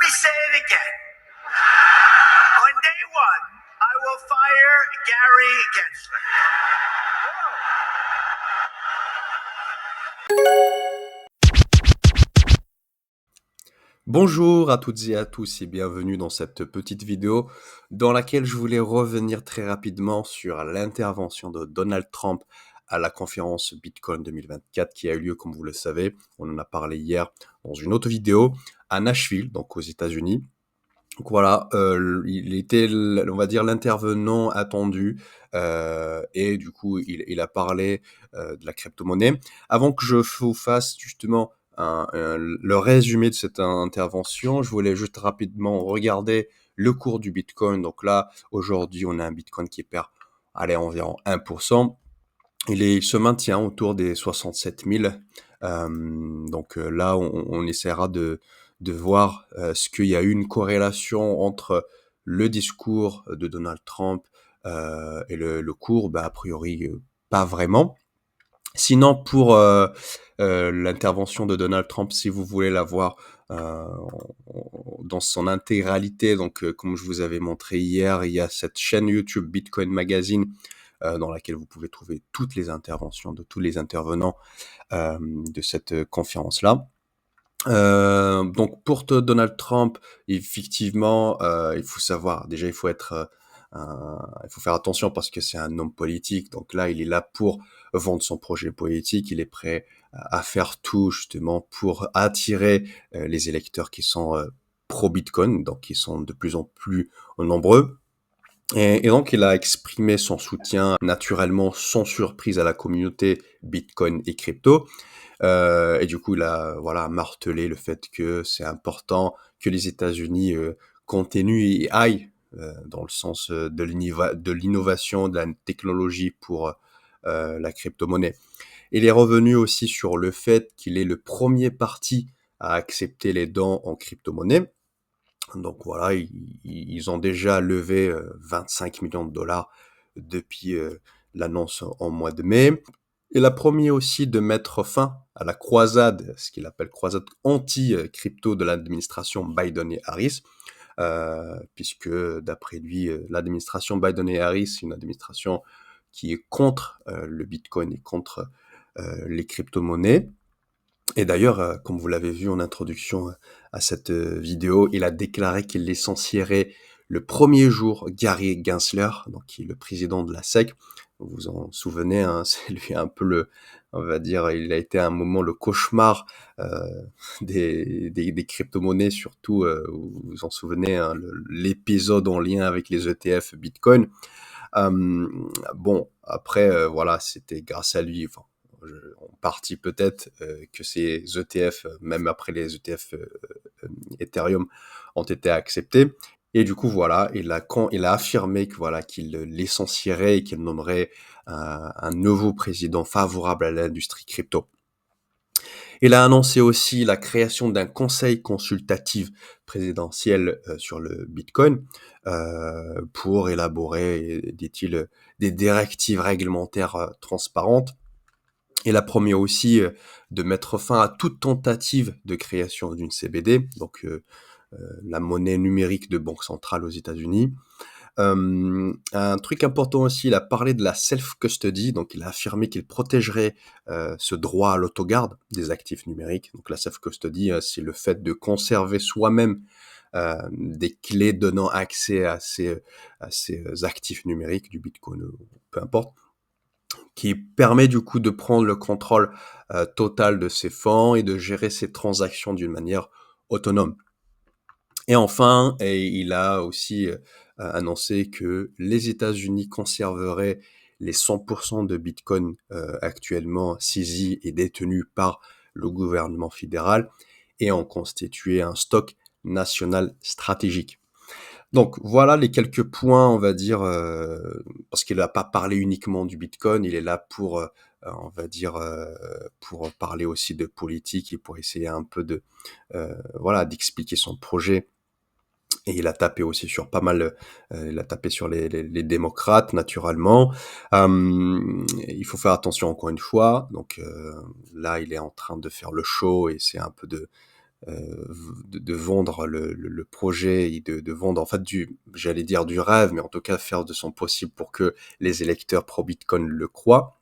say it again. On day one, I will fire Gary Gensler. Bonjour à toutes et à tous et bienvenue dans cette petite vidéo dans laquelle je voulais revenir très rapidement sur l'intervention de Donald Trump à la conférence Bitcoin 2024 qui a eu lieu, comme vous le savez, on en a parlé hier dans une autre vidéo, à Nashville, donc aux États-Unis. Donc voilà, il était, on va dire, l'intervenant attendu et du coup, il a parlé de la crypto-monnaie. Avant que je vous fasse justement le résumé de cette intervention, je voulais juste rapidement regarder le cours du Bitcoin. Donc là, aujourd'hui, on a un Bitcoin qui perd, allez, environ 1%. Il se maintient autour des 67 000. Là, on essaiera de voir ce qu'il y a eu une corrélation entre le discours de Donald Trump et le cours. A priori, pas vraiment. Sinon, pour l'intervention de Donald Trump, si vous voulez la voir dans son intégralité, donc comme je vous avais montré hier, il y a cette chaîne YouTube Bitcoin Magazine dans laquelle vous pouvez trouver toutes les interventions de tous les intervenants de cette conférence-là. Donc pour Donald Trump, effectivement, il faut savoir, déjà il faut faire attention parce que c'est un homme politique, donc là il est là pour vendre son projet politique, il est prêt à faire tout justement pour attirer les électeurs qui sont pro-Bitcoin, donc qui sont de plus en plus nombreux. Et donc, il a exprimé son soutien naturellement sans surprise à la communauté Bitcoin et crypto. Et du coup, il a martelé le fait que c'est important que les États-Unis continuent et aillent dans le sens de l'innovation, de la technologie pour la crypto-monnaie. Il est revenu aussi sur le fait qu'il est le premier parti à accepter les dons en crypto-monnaie. Donc voilà, ils ont déjà levé 25 millions de dollars depuis l'annonce en mois de mai. Il a promis aussi de mettre fin à la croisade, ce qu'il appelle croisade anti-crypto de l'administration Biden et Harris, puisque d'après lui, l'administration Biden et Harris, c'est une administration qui est contre le Bitcoin et contre les crypto-monnaies. Et d'ailleurs, comme vous l'avez vu en introduction à cette vidéo, il a déclaré qu'il licencierait le premier jour Gary Gensler, donc qui est le président de la SEC. Vous vous en souvenez, hein, c'est lui un peu on va dire, il a été à un moment le cauchemar des crypto-monnaies, surtout, vous vous en souvenez, hein, l'épisode en lien avec les ETF Bitcoin. Bon, après, voilà, c'était grâce à lui, enfin, en partie peut-être que ces ETF, même après les ETF Ethereum, ont été acceptés. Et du coup, voilà, il a affirmé que voilà qu'il licencierait et qu'il nommerait un nouveau président favorable à l'industrie crypto. Il a annoncé aussi la création d'un conseil consultatif présidentiel sur le Bitcoin pour élaborer, dit-il, des directives réglementaires transparentes. Il a promis aussi de mettre fin à toute tentative de création d'une CBD, donc la monnaie numérique de banque centrale aux États-Unis. Un truc important aussi, il a parlé de la self-custody, donc il a affirmé qu'il protégerait ce droit à l'autogarde des actifs numériques. Donc la self-custody, c'est le fait de conserver soi-même des clés donnant accès à ces actifs numériques, du Bitcoin, peu importe, qui permet du coup de prendre le contrôle total de ses fonds et de gérer ses transactions d'une manière autonome. Et enfin, il a aussi annoncé que les États-Unis conserveraient les 100% de Bitcoin actuellement saisis et détenus par le gouvernement fédéral et en constituer un stock national stratégique. Donc voilà les quelques points, on va dire, parce qu'il n'a pas parlé uniquement du Bitcoin, il est là pour, on va dire, pour parler aussi de politique et pour essayer un peu d'expliquer son projet. Et il a tapé aussi sur pas mal, il a tapé sur les démocrates naturellement. Il faut faire attention encore une fois. Donc là, il est en train de faire le show et c'est un peu de vendre le projet et de vendre en fait j'allais dire du rêve, mais en tout cas faire de son possible pour que les électeurs pro-Bitcoin le croient.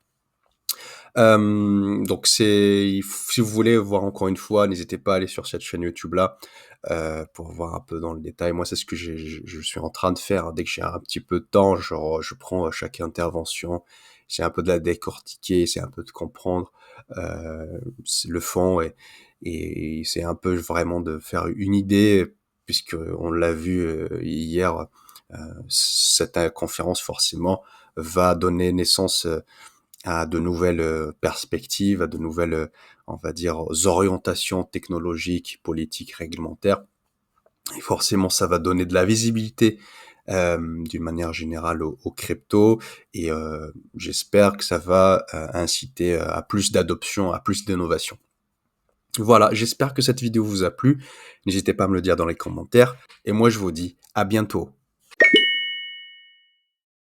Donc si vous voulez voir encore une fois, n'hésitez pas à aller sur cette chaîne YouTube là pour voir un peu dans le détail. Moi, c'est ce que je suis en train de faire. Dès que j'ai un petit peu de temps, genre, je prends chaque intervention, c'est un peu de la décortiquer, c'est un peu de comprendre le fond et c'est un peu vraiment de faire une idée, puisque on l'a vu hier, cette conférence forcément va donner naissance à de nouvelles perspectives, à de nouvelles, on va dire, orientations technologiques, politiques, réglementaires. Et forcément, ça va donner de la visibilité d'une manière générale aux cryptos. Et j'espère que ça va inciter à plus d'adoption, à plus d'innovation. Voilà, j'espère que cette vidéo vous a plu. N'hésitez pas à me le dire dans les commentaires. Et moi, je vous dis à bientôt.